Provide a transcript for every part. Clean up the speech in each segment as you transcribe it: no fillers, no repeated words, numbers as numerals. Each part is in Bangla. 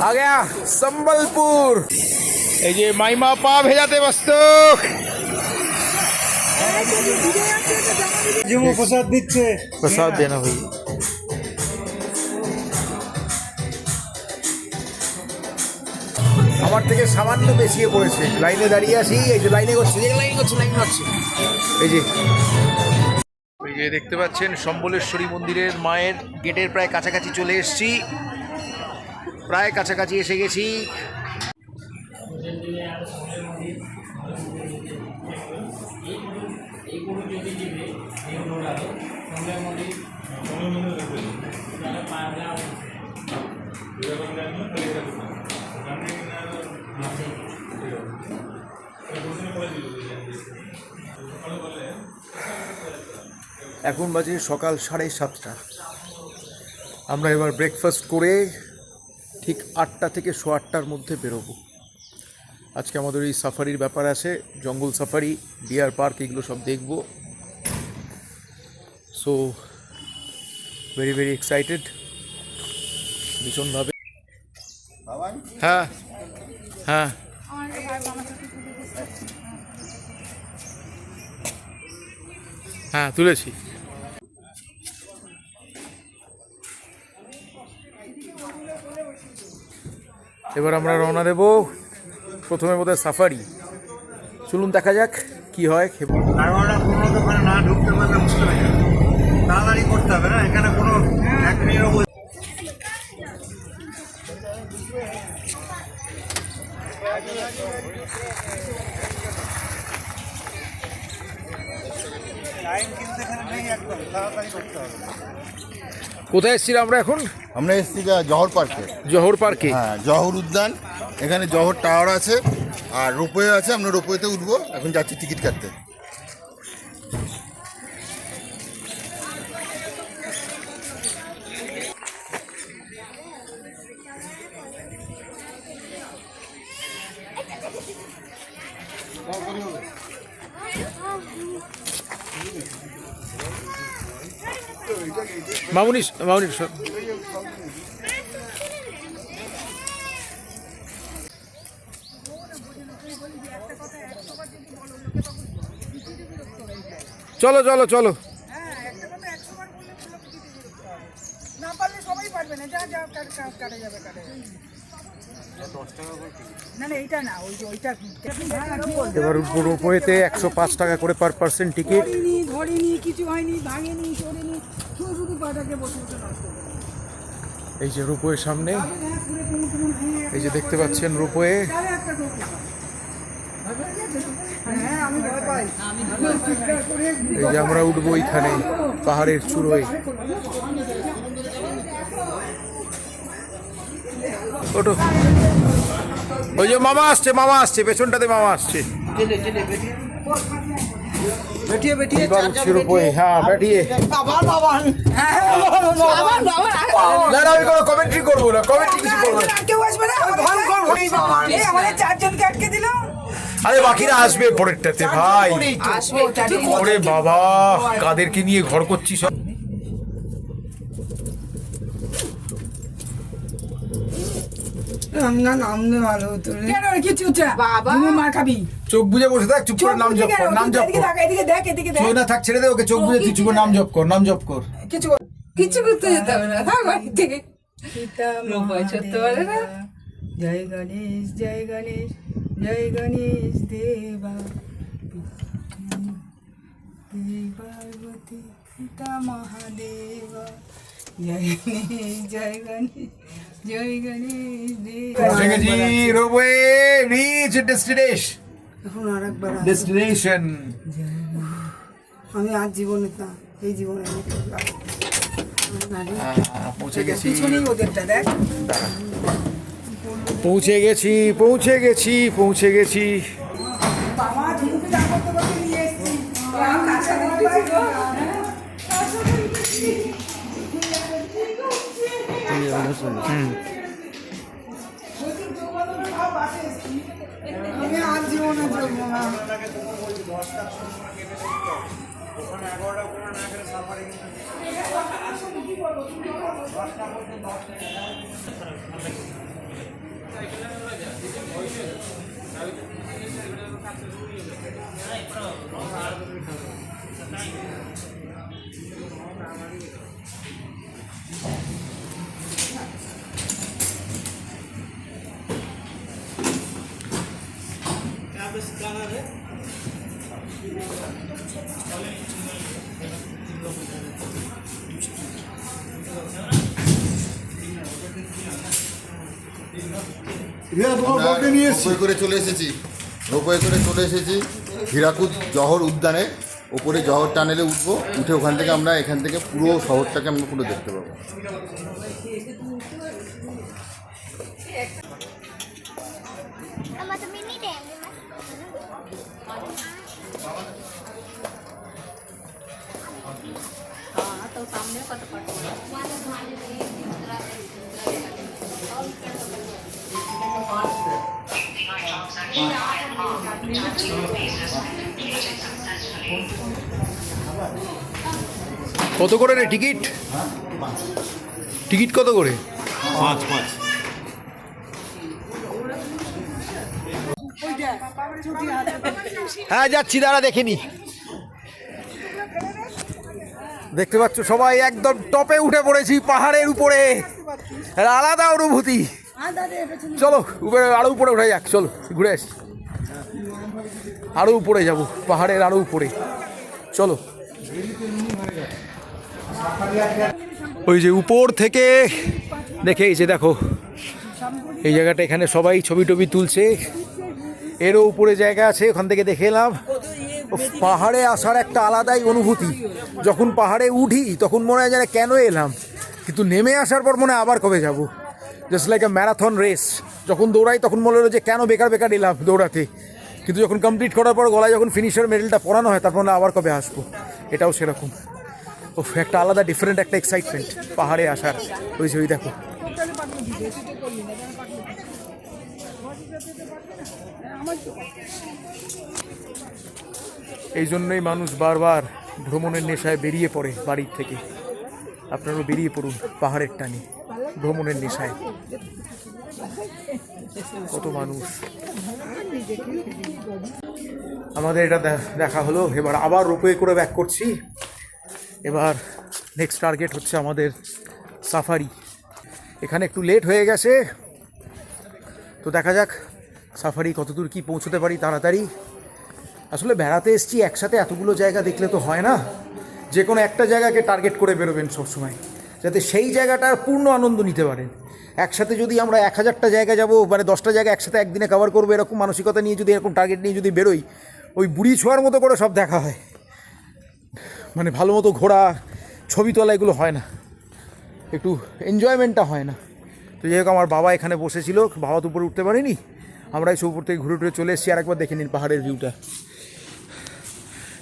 आ गया संबलपुर। এই যে মাইমা পা ভেজাতে ব্যস্ত। জিমু প্রসাদ দিচ্ছে, প্রসাদ দেনা ভাই। আমার থেকে সামান্য বেশিয়ে পড়েছে। লাইনে দাঁড়িয়ে আছি, এই যে লাইনে করছি, লাইন করছি। এই যে দেখতে পাচ্ছেন সম্বলেশ্বরী মন্দিরের মায়ের গেটের প্রায় কাছাকাছি চলে এসেছি, প্রায় কাছাকাছি এসে গেছি। এখন বাজে সকাল 7:30। আমরা এবার ব্রেকফাস্ট করে ঠিক 8টা থেকে 8:15-র মধ্যে বেরোবো। আজকে আমাদের এই সাফারির ব্যাপার আছে, জঙ্গল সাফারি, ডিয়ার পার্ক, এগুলো সব দেখব। সো ভেরি ভেরি এক্সাইটেড, ভীষণভাবে। হ্যাঁ হ্যাঁ হ্যাঁ তুলেছি। এবার আমরা রওনা দেব, প্রথমে বোধহয় সাফারি। চলুন দেখা যাক কি হয়। 11:15 দোকানে না ঢুকতে পারলে মুশকিল হয়ে যাবে, তাড়াতাড়ি করতে হবে না, এখানে কোনো এক মিনিটও লাইন কিন্তু এখানে নেই, একদম তাড়াতাড়ি করতে হবে। কোথায় এসেছিলাম আমরা এখন? আমরা এসেছি জহর পার্কে। জহর পার্কে? হ্যাঁ, জহর উদ্যান। এখানে জহর টাওয়ার আছে আর রোপওয়ে আছে, আমরা রোপওয়েতে উঠবো। এখন যাচ্ছি টিকিট কাটতে। মামুনি চলো চলো চলো। এবার রোপওয়েতে 105 টাকা করে পার পার্সন টিকিট। এই যে রোপওয়ে সামনে, এই যে দেখতে পাচ্ছেন রোপওয়ে। এই যে আমরা উঠবো এইখানে পাহাড়ের চূড়োয়। ওটো, ওই যে মামা আসছে পেছনটাতে, মামা আসছে। হ্যাঁ ব্যাটিয়ে। আমি কোনো কমেন্ট্রি করবো না, কমেন্ট্রি কিছু করবো না। আরে বাকিরা আসবে পরেরটাতে ভাই। ওরে বাবা, কাদেরকে নিয়ে ঘর করছি সব। চোখ বুঝে বসে থাক, চুপ করে নাম জপ কর, নাম জপ কর। না থাক, ছেড়ে দে ওকে, চোখ বুঝে তুই চুপ করে নাম জপ কর, নাম জপ কর। কিছু করতে যেতে হবে না, থাক বাড়ি থেকে। চড়তে পারে না। জয় গণেশ জয় গণেশ জয় গণেশ দেবা পার্বতী পিতা মহাদেবা। জয় গণেশ জয় গণেশ জয় গণেশ দেবা। Ropeway reach destination. এখন আরেকবার ডেস্টিনেশন আমি আর জীবনে না, এই জীবনে পৌঁছে গেছি। পিছনেই ওদেরটা দেখ। পৌঁছে গেছি পৌঁছে গেছি পৌঁছে গেছি। আমি আর জীবনে চলবো না। ওখানে 11টা কোনো না করে সাফারি কিন্তু রোপওয়ে করে চলে এসেছি হীরাকুদ জহর উদ্যানে। ওপরে জহর টানেলে উঠবো, উঠে ওখান থেকে আমরা এখান থেকে পুরো শহরটাকে আমরা পুরো দেখতে পাবো। কত করে রে টিকিট? টিকিট কত করে? 5 হ্যাঁ যাচ্ছি, দাঁড়া দেখে নি। দেখতে পাচ্ছ সবাই একদম টপে উঠে পড়েছি, পাহাড়ের উপরে। আলাদা অনুভূতি। চলো উপরে, আরো উপরে উঠে যাক, চলো ঘুরে আসি। আরো উপরে যাব, পাহাড়ের আরো উপরে, চলো। ওই যে উপর থেকে দেখে, এই যে দেখো এই জায়গাটা, এখানে সবাই ছবি টবি তুলছে। এরও উপরে জায়গা আছে, ওখান থেকে দেখে এলাম। পাহাড়ে আসার একটা আলাদাই অনুভূতি। যখন পাহাড়ে উঠি তখন মনে হয় যেন কেন এলাম, কিন্তু নেমে আসার পর মনে হয় আবার কবে যাব। Just like a marathon race. যখন দৌড়াই তখন মনে হলো যে কেন বেকার বেকার এলাম দৌড়াতে, কিন্তু যখন কমপ্লিট করার পর গলায় যখন ফিনিশার মেডেলটা পরানো হয় তারপর আবার কবে আসবো। এটাও সেরকম। ও একটা আলাদা ডিফারেন্ট একটা এক্সাইটমেন্ট পাহাড়ে আসার। ওই যে ওই দেখো, এই জন্যই মানুষ বারবার ভ্রমণের নেশায় বেরিয়ে পড়ে বাড়ির থেকে। আপনারাও বেরিয়ে পড়ুন পাহাড়ের টানে, ভ্রমণের নেশায়। কত মানুষ। আমাদের এটা দেখা হলো, এবার আবার রোপওয়ে করে ব্যাক করছি। এবার নেক্সট টার্গেট হচ্ছে আমাদের সাফারি। এখানে একটু লেট হয়ে গেছে, তো দেখা যাক সাফারি কতদূর কি পৌঁছতে পারি তাড়াতাড়ি। আসলে বেড়াতে এসছি, একসাথে এতগুলো জায়গা দেখলে তো হয় না। যে কোনো একটা জায়গাকে টার্গেট করে বেরোবেন সবসময়, যাতে সেই জায়গাটার পূর্ণ আনন্দ নিতে পারেন। একসাথে যদি আমরা 1000টা জায়গা যাব, মানে 10টা জায়গা একসাথে একদিনে কভার করবো, এরকম মানসিকতা নিয়ে যদি, এরকম টার্গেট নিয়ে যদি বেরোই, ওই বুড়ি ছোঁয়ার মতো করে সব দেখা হয়, মানে ভালো মতো ঘোরা, ছবি তোলা, এগুলো হয় না, একটু এনজয়মেন্টটা হয় না। তো যাই হোক, আমার বাবা এখানে বসেছিল, বাবা তো উপরে উঠতে পারেনি, আমরা এসে উপর থেকে ঘুরে ঘুরে চলে এসেছি। আর একবার দেখে নিন পাহাড়ের ভিউটা।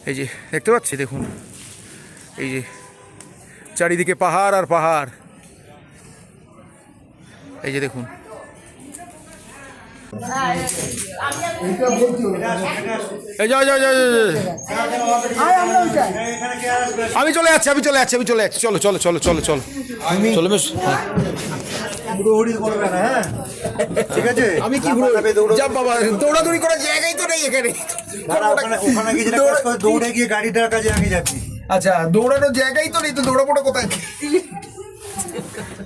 এই যে দেখতে পাচ্ছি, দেখুন এই যে চারিদিকে পাহাড় আর পাহাড়। এই যে দেখুন, এই যাও যাও যাও, আমি চলে যাচ্ছি, চলো চলো চলো চলো চলো চলো বেশ। দৌড়ি করবে না, হ্যাঁ ঠিক আছে। আমি কি যা বাবা, দৌড়াদৌড়ি করার জায়গাই তো নেই এখানে। ওখানে গিয়ে যেটা কাজ করে, দৌড়ে গিয়ে গাড়িটার কাজে আগে যাচ্ছি। আচ্ছা, দৌড়ানোর জায়গাই তো নেই, তো দৌড়াবোটা কোথায়?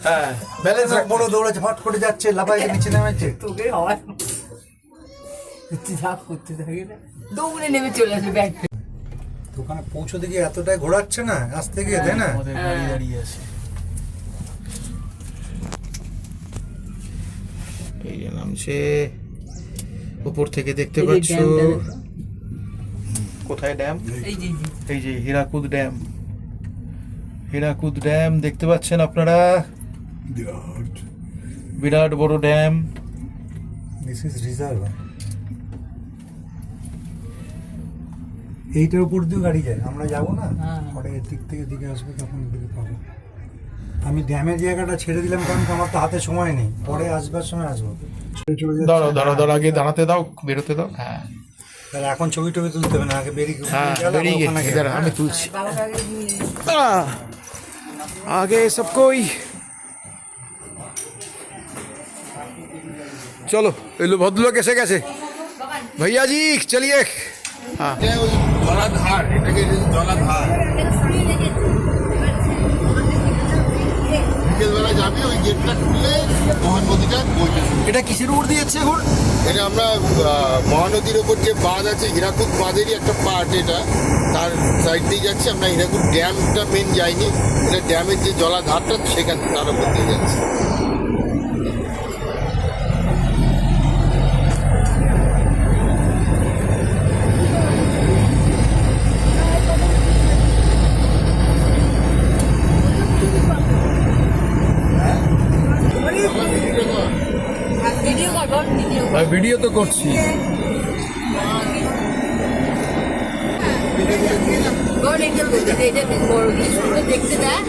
হ্যাঁ, ব্যালেন্স বড় দৌড়াচ্ছে, ফট করে যাচ্ছে, লাফাইতে নিচে নেমেছে। তোকে হয় যা করতে থাকে না, দৌড়ে নেমে চলে আসবে ব্যাগ। ওখানে পৌঁছতে গিয়ে এতটাই ঘোরাচ্ছে না আসতে গিয়ে, তাই না? গাড়ি দাঁড়িয়ে আছে। এই যে নামছে, উপর থেকে দেখতে পাচ্ছ। কোথায় ড্যাম? এই যে হীরাকুদ ড্যাম। হীরাকুদ ড্যাম দেখতে পাচ্ছেন আপনারা, বিরাট বড় ড্যাম। This is reserve. এইটার উপর দিয়ে গাড়ি যায়, আমরা যাবো না, পরে দিক থেকে দিকে আসবে, তখন দিকে পাবো। আমি ড্যামের জায়গাটা ছেড়ে দিলাম কারণ আমার তো হাতে সময় নেই, পরে আসবার সময় আসবো। দাঁড়াও দাঁড়াও দাঁড়াও, আগে দাঁড়াতে দাও, বেরোতে দাও। হ্যাঁ, তাহলে এখন ছবি টবি তুলতে হবে না, আগে বেরিয়ে গিয়ে আমি তুলছি। आगे सब कोई चलो, ये लो भद्र लोग कैसे कैसे भैया जी, चलिए হ্যাঁ এটা ওই জলাধার, এটাকে জলাধার। বিকেলবেলা যাবি, ওই গেটটা খুলে মহানদীটা বইতে শুরু। এটা কিসের উপর দিয়ে যাচ্ছে এখন? এটা আমরা মহানদীর ওপর যে বাঁধ আছে, হীরাকুদ বাঁধেরই একটা পার্ট এটা, তার সাইড দিয়ে যাচ্ছে। আমরা হীরাকুদ ড্যামটা মেন যাইনি, এটা ড্যামের যে জলাধারটা সেখান তার ওপর দিয়ে যাচ্ছে। ভিডিও তো করছি। দেখতে দেয়